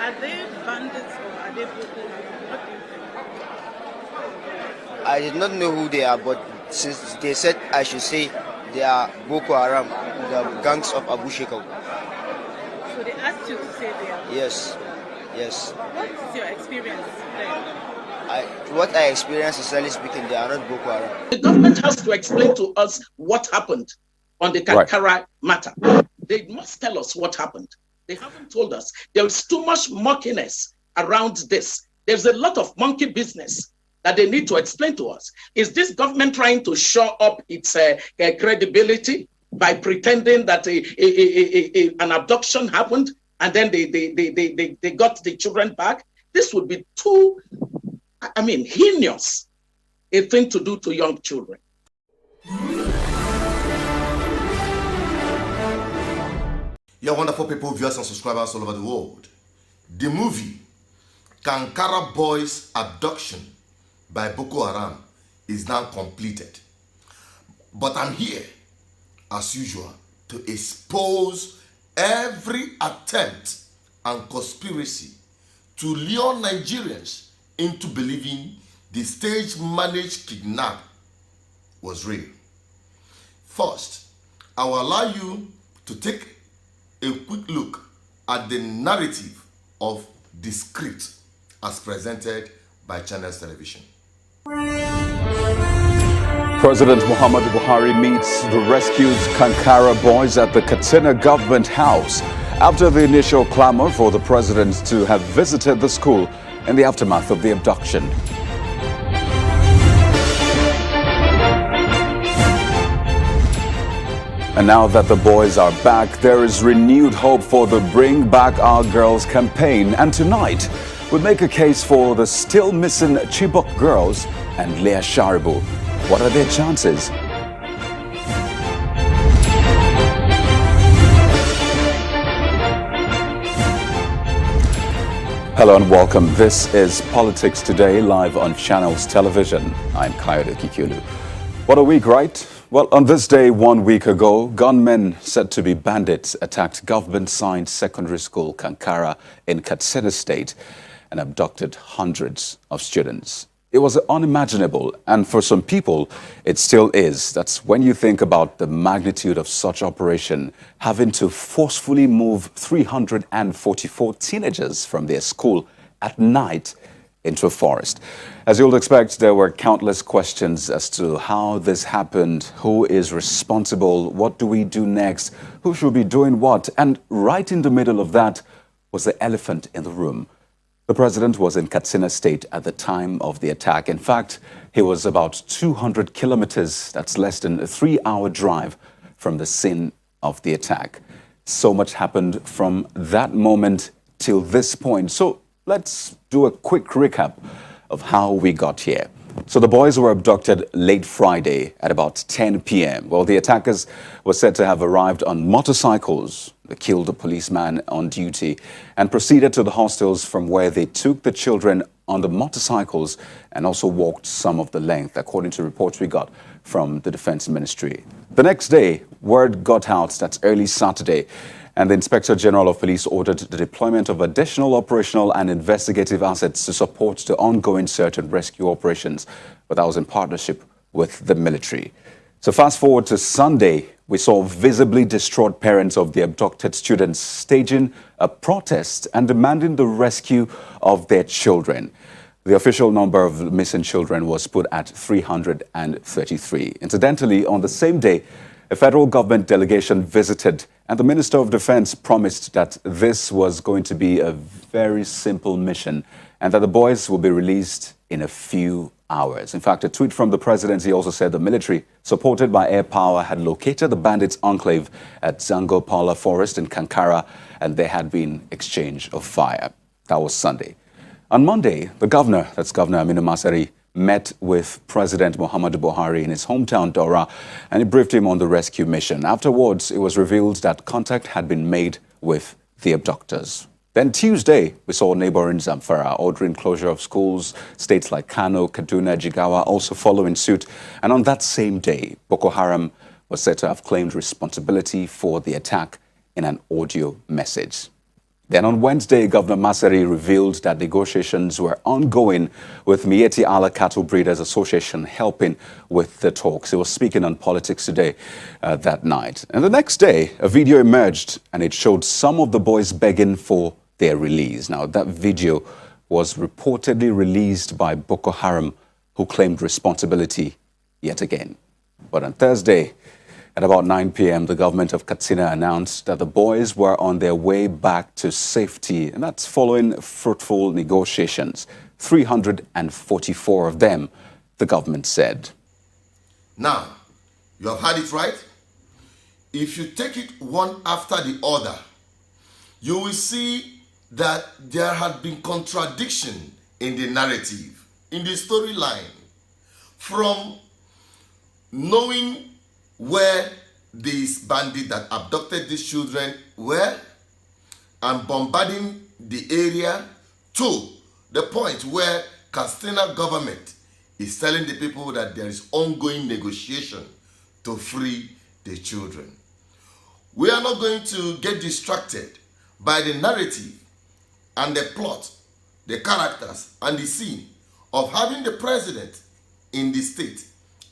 Are they bandits or are they Boko? What do you think? I did not know who they are, but since they said I should say they are Boko Haram, the gangs of Abu Shekau. So they asked you to say they are Boko? Yes. What is your experience there? What I experienced, sincerely speaking, they are not Boko Haram. The government has to explain to us what happened on the Kankara matter. They must tell us what happened. They haven't told us. There is too much murkiness around this. There's a lot of monkey business that they need to explain to us. Is this government trying to shore up its credibility by pretending that an abduction happened and then they got the children back? This would be too, heinous a thing to do to young children. Your wonderful people, viewers and subscribers all over the world. The movie Kankara Boys Abduction by Boko Haram is now completed. But I'm here, as usual, to expose every attempt and conspiracy to lure Nigerians into believing the stage-managed kidnap was real. First, I will allow you to take a quick look at the narrative of the script as presented by Channels Television. President Muhammadu Buhari meets the rescued Kankara boys at the Katsina government house after the initial clamor for the president to have visited the school in the aftermath of the abduction. And now that the boys are back, there is renewed hope for the Bring Back Our Girls campaign. And tonight, we'll make a case for the still missing Chibok girls and Leah Sharibu. What are their chances? Hello and welcome. This is Politics Today, live on Channels Television. I'm Kayode Kikulu. What a week, right? Well, on this day 1 week ago, gunmen said to be bandits attacked government-signed secondary school Kankara in Katsina State and abducted hundreds of students. It was unimaginable, and for some people, it still is. That's when you think about the magnitude of such operation, having to forcefully move 344 teenagers from their school at night into a forest. As you would expect, there were countless questions as to how this happened, who is responsible, what do we do next, who should be doing what, and right in the middle of that was the elephant in the room. The president was in Katsina State at the time of the attack. In fact, he was about 200 kilometers, that's less than a 3-hour drive from the scene of the attack. So much happened from that moment till this point. So let's do a quick recap of how we got here. So the boys were abducted late Friday at about 10 p.m. Well, the attackers were said to have arrived on motorcycles. They killed a policeman on duty and proceeded to the hostels from where they took the children on the motorcycles and also walked some of the length, according to reports we got from the Defense Ministry. The next day, word got out, that's early Saturday, and the Inspector General of Police ordered the deployment of additional operational and investigative assets to support the ongoing search and rescue operations, but that was in partnership with the military. So fast forward to Sunday, we saw visibly distraught parents of the abducted students staging a protest and demanding the rescue of their children. The official number of missing children was put at 333. Incidentally, on the same day, a federal government delegation visited, and the Minister of Defense promised that this was going to be a very simple mission and that the boys will be released in a few hours. In fact, a tweet from the presidency also said the military, supported by air power, had located the bandits' enclave at Zangopala Forest in Kankara, and there had been exchange of fire. That was Sunday. On Monday, the governor, that's Governor Aminu Masari, met with President Muhammadu Buhari in his hometown Dora, and he briefed him on the rescue mission. Afterwards, it was revealed that contact had been made with the abductors. Then Tuesday, we saw neighboring Zamfara ordering closure of schools, states like Kano, Kaduna, Jigawa also following suit. And on that same day, Boko Haram was said to have claimed responsibility for the attack in an audio message. Then on Wednesday, Governor Masari revealed that negotiations were ongoing with Mieti Allah Cattle Breeders Association helping with the talks. He was speaking on Politics Today that night. And the next day, a video emerged and it showed some of the boys begging for their release. Now, that video was reportedly released by Boko Haram, who claimed responsibility yet again. But on Thursday, at about 9 p.m., the government of Katsina announced that the boys were on their way back to safety, and that's following fruitful negotiations. 344 of them, the government said. Now, you have had it right. If you take it one after the other, you will see that there had been contradiction in the narrative, in the storyline, from knowing where these bandits that abducted these children were and bombarding the area to the point where Katsina government is telling the people that there is ongoing negotiation to free the children. We are not going to get distracted by the narrative and the plot, the characters and the scene of having the president in the state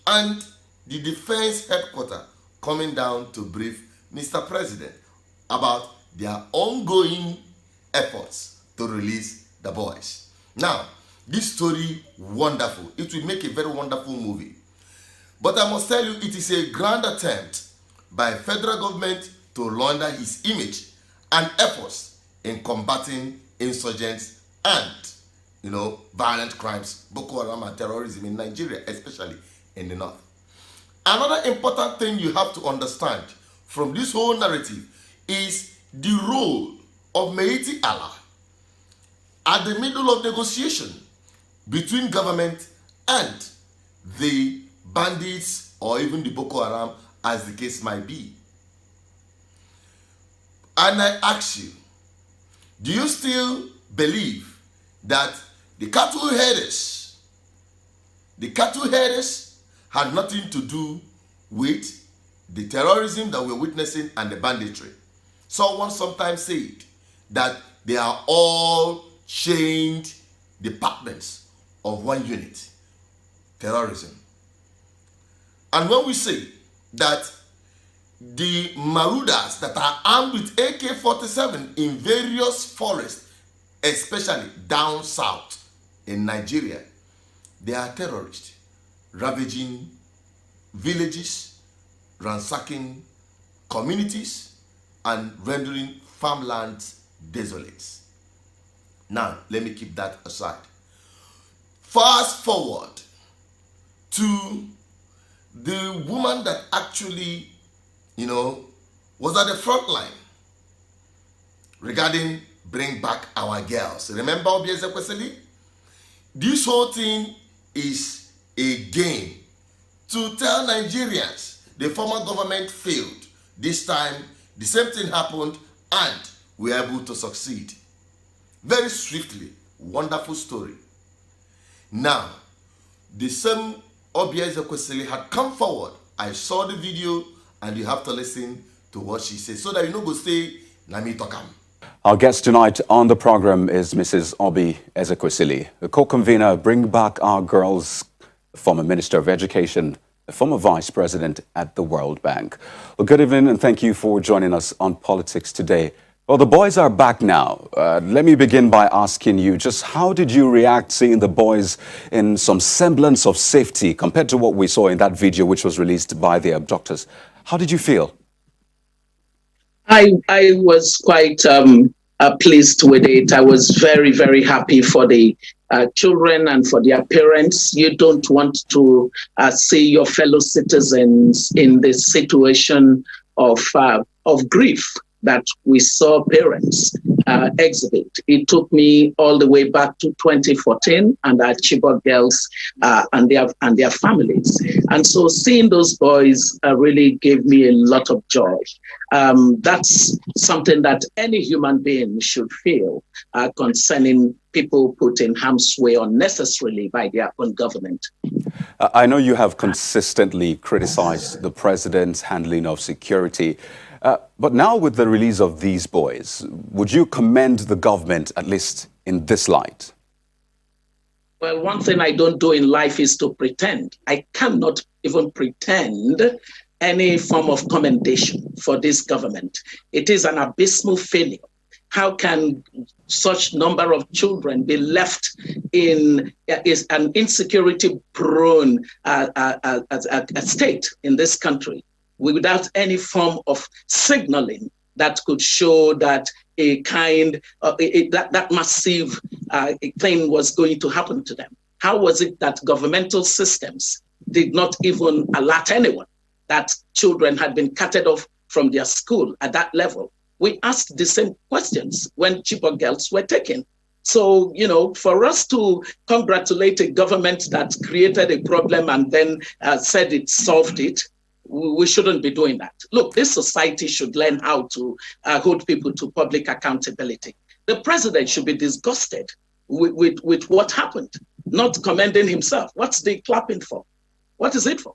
and the defense headquarters coming down to brief Mr. President about their ongoing efforts to release the boys. Now, this story, wonderful. It will make a very wonderful movie. But I must tell you, it is a grand attempt by federal government to launder his image and efforts in combating insurgents and, violent crimes, Boko Haram and terrorism in Nigeria, especially in the north. Another important thing you have to understand from this whole narrative is the role of Mieti Allah at the middle of negotiation between government and the bandits or even the Boko Haram, as the case might be. And I ask you, do you still believe that the cattle herders had nothing to do with the terrorism that we're witnessing and the banditry? Someone sometimes said that they are all chained departments of one unit, terrorism. And when we say that the marauders that are armed with AK-47 in various forests, especially down south in Nigeria, they are terrorists, ravaging villages, ransacking communities, and rendering farmlands desolate. Now, let me keep that aside. Fast forward to the woman that actually, was at the front line regarding bring back our girls. Remember Obi Ezekwesili? This whole thing is a game to tell Nigerians the former government failed. This time, the same thing happened and we were able to succeed. Very swiftly, wonderful story. Now, the same Obi Ezekwesili had come forward. I saw the video and you have to listen to what she said so that you go say, Nami Tokam. Our guest tonight on the program is Mrs. Obi Ezekwesili, the co-convener Bring Back Our Girls, former Minister of Education, a former Vice President at the World Bank. Well, good evening and thank you for joining us on Politics Today. Well, the boys are back now. Let me begin by asking you, just how did you react seeing the boys in some semblance of safety compared to what we saw in that video which was released by the abductors? How did you feel? I was quite pleased with it. I was very, very happy for the children and for their parents. You don't want to see your fellow citizens in this situation of grief that we saw parents exhibit. It took me all the way back to 2014 and our Chibok girls and their families. And so seeing those boys really gave me a lot of joy. That's something that any human being should feel concerning people put in harm's way unnecessarily by their own government. I know you have consistently criticized the president's handling of security. But now with the release of these boys, would you commend the government, at least in this light? Well, one thing I don't do in life is to pretend. I cannot even pretend any form of commendation for this government. It is an abysmal failure. How can such number of children be left in an insecurity-prone state in this country without any form of signaling that could show that that massive thing was going to happen to them? How was it that governmental systems did not even alert anyone that children had been carted off from their school at that level? We asked the same questions when Chibok girls were taken. So, for us to congratulate a government that created a problem and then said it solved it, we shouldn't be doing that. Look, this society should learn how to hold people to public accountability. The president should be disgusted with what happened, not commending himself. What's the clapping for? What is it for?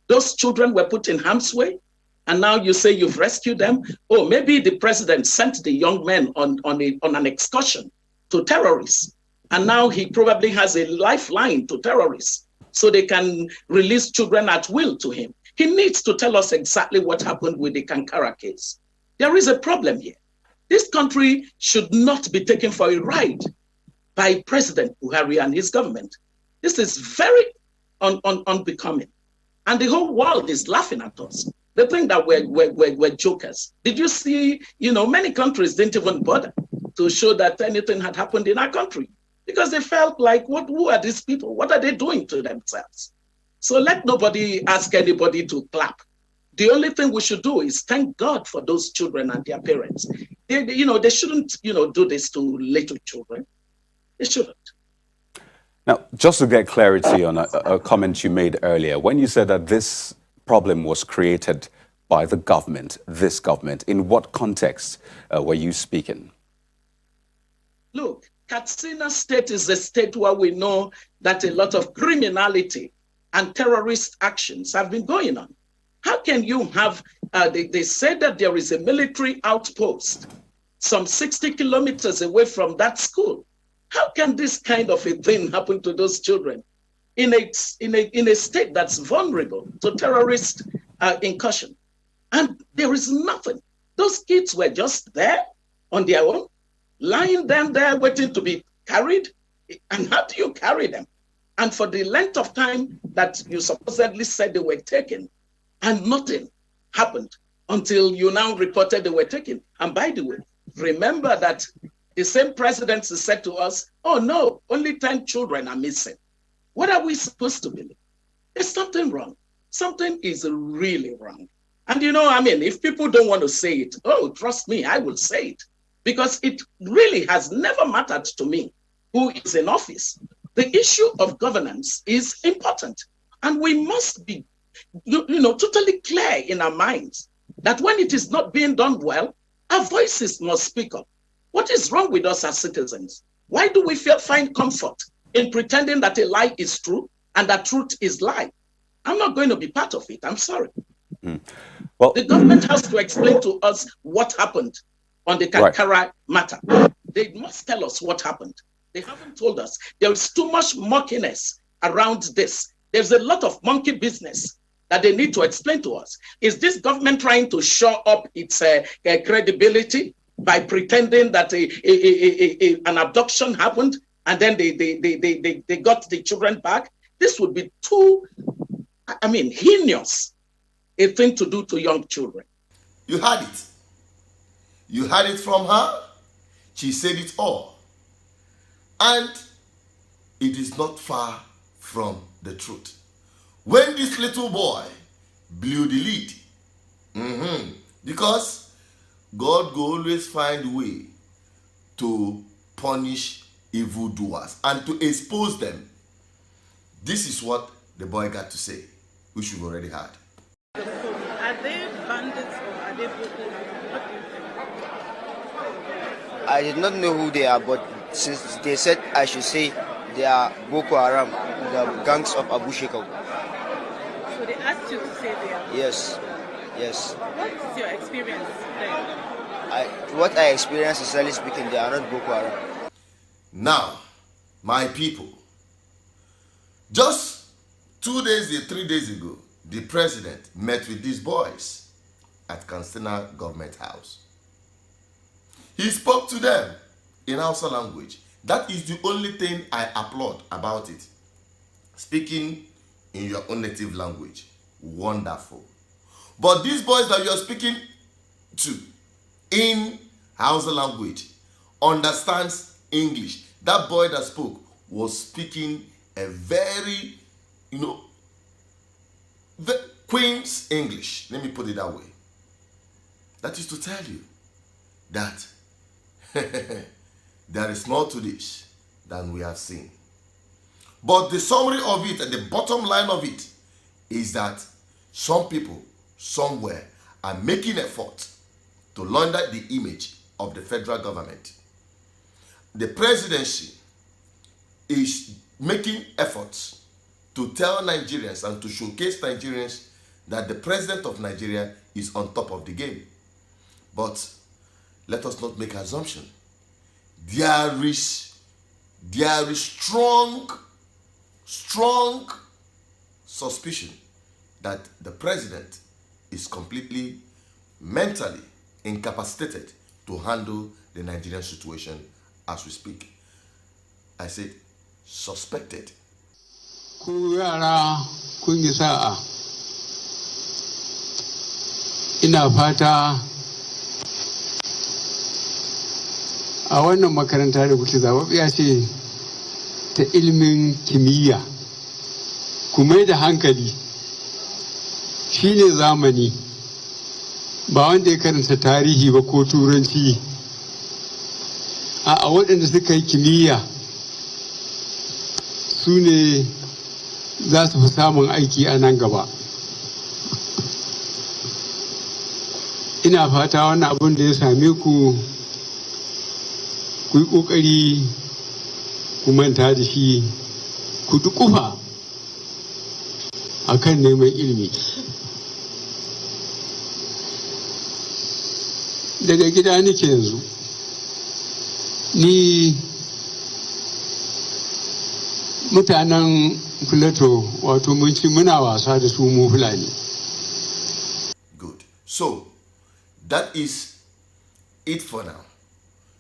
Those children were put in harm's way, and now you say you've rescued them? Oh, maybe the president sent the young men on an excursion to terrorists, and now he probably has a lifeline to terrorists so they can release children at will to him. He needs to tell us exactly what happened with the Kankara case. There is a problem here. This country should not be taken for a ride by President Buhari and his government. This is very unbecoming. And the whole world is laughing at us. They think that we're jokers. Did you see, many countries didn't even bother to show that anything had happened in our country because they felt like, who are these people? What are they doing to themselves? So let nobody ask anybody to clap. The only thing we should do is thank God for those children and their parents. They shouldn't, do this to little children. They shouldn't. Now, just to get clarity on a comment you made earlier, when you said that this problem was created by the government, this government, in what context were you speaking? Look, Katsina State is a state where we know that a lot of criminality and terrorist actions have been going on. How can you have, they said that there is a military outpost some 60 kilometers away from that school. How can this kind of a thing happen to those children in a state that's vulnerable to terrorist incursion? And there is nothing. Those kids were just there on their own, lying down there waiting to be carried. And how do you carry them? And for the length of time that you supposedly said they were taken, and nothing happened until you now reported they were taken. And by the way, remember that the same presidency said to us, oh no, only 10 children are missing. What are we supposed to believe? There's something wrong. Something is really wrong. And if people don't want to say it, oh, trust me, I will say it. Because it really has never mattered to me who is in office. The issue of governance is important. And we must be, totally clear in our minds that when it is not being done well, our voices must speak up. What is wrong with us as citizens? Why do we find comfort in pretending that a lie is true and that truth is lie? I'm not going to be part of it. I'm sorry. Well, the government has to explain to us what happened on the Kankara matter. They must tell us what happened. They haven't told us. There is too much murkiness around this. There's a lot of monkey business that they need to explain to us. Is this government trying to shore up its credibility by pretending that an abduction happened and then they got the children back? This would be too, heinous a thing to do to young children. You had it. You had it from her. She said it all. And it is not far from the truth. When this little boy blew the lead, because God will always find a way to punish evildoers and to expose them. This is what the boy got to say, which we've already heard. Are they bandits or are they Boko? What do you think? I did not know who they are, but since they said I should say they are Boko Haram, the gangs of Abu Shekau. So they asked you to say they are Boko. Yes. Yes. What is your experience there? What I experienced, sincerely speaking, they are not Boko Haram. Now, my people, just 3 days ago, the president met with these boys at Kansina Government House. He spoke to them in Hausa language. That is the only thing I applaud about it. Speaking in your own native language. Wonderful. But these boys that you are speaking to in Hausa language understands English. That boy that spoke was speaking a very, the Queen's English. Let me put it that way. That is to tell you that there is more to this than we have seen. But the summary of it and the bottom line of it is that some people somewhere are making effort to launder the image of the federal government. The presidency is making efforts to tell Nigerians and to showcase Nigerians that the president of Nigeria is on top of the game. But let us not make assumption. There is strong suspicion that the president is completely mentally incapacitated to handle the Nigerian situation as we speak. I said suspected. Ku yara kun yi sa'a. Ina fata a wannan makaranta da kuke zaɓaɓɓiya ce ta ilimin kimiyya. Ku mai da hankali, shi ne zamani, ba wanda ya karanta tarihi ba ko turanci. A waɗanda suka yi kimiyya su ne za su fi samun aiki a nan gaba. Ina fata wannan abin da ya same ku yi ƙoƙari ku manta da shi, ku duƙufa a kan neman ilimi. Daga gida nake yanzu. Ni mutanen Filato, wato mun ci muna wasa da su mu Fulani. Good. So, that is it for now.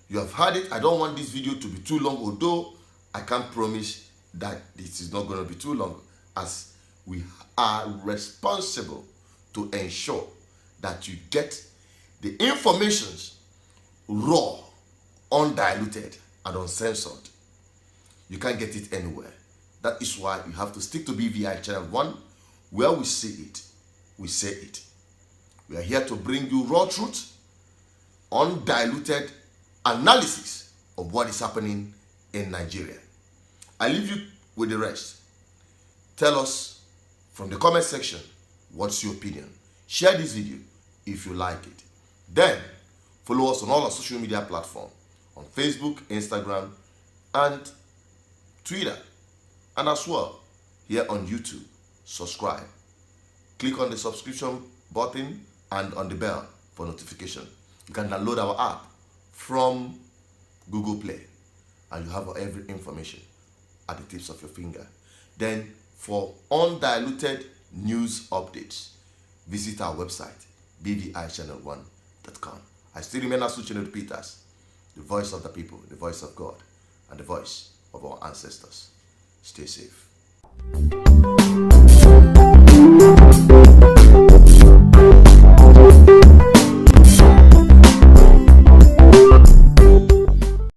You have heard it. I don't want this video to be too long, although I can't promise that this is not going to be too long, as we are responsible to ensure that you get the informations raw, undiluted, and uncensored. You can't get it anywhere. That is why you have to stick to BVI Channel 1, where we see it, we say it. We are here to bring you raw truth, undiluted analysis of what is happening in Nigeria. I leave you with the rest. Tell us from the comment section what's your opinion. Share this video if you like it. Then follow us on all our social media platforms, on Facebook, Instagram, and Twitter, and as well here on YouTube. Subscribe. Click on the subscription button and on the bell for notification. You can download our app from Google Play, and you have every information at the tips of your finger. Then for undiluted news updates, visit our website, bvichannel1.com. I still remain Asuchinadu Peters, the voice of the people, the voice of God, and the voice of our ancestors. Stay safe.